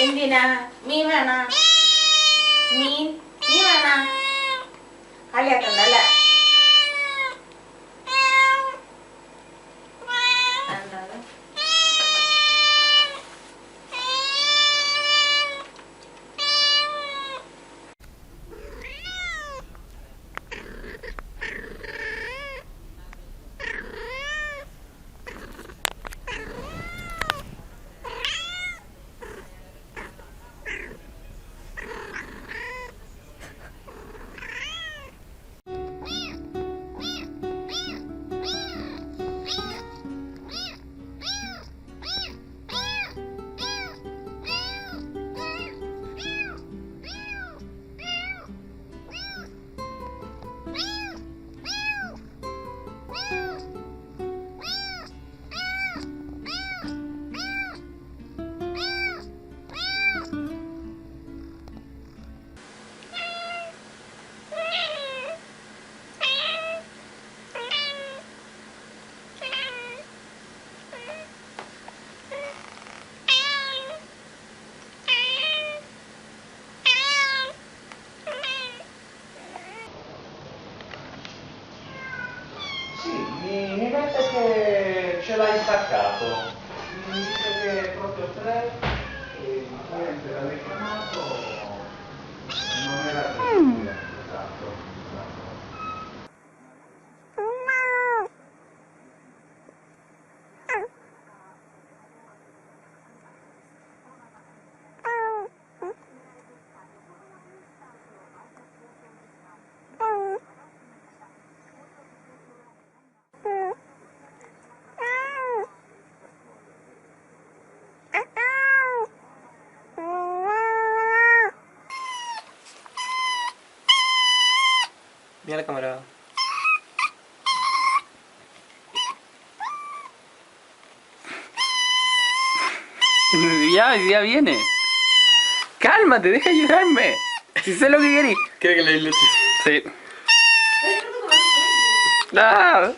എന്തിനാ മീൻ വേണ മീൻ നീ വേണ കളിയാക്കണ്ടല്ലേ Sì, mi mette che ce l'hai staccato, mi dice che è proprio 3 e niente, l'ha richiamato, non era 3, esatto, esatto. Mira la cámara. Ya viene. Cálmate, deja de llorarme. Si sé lo que querés. ¿Quiere que le ilustre? Sí. Ah.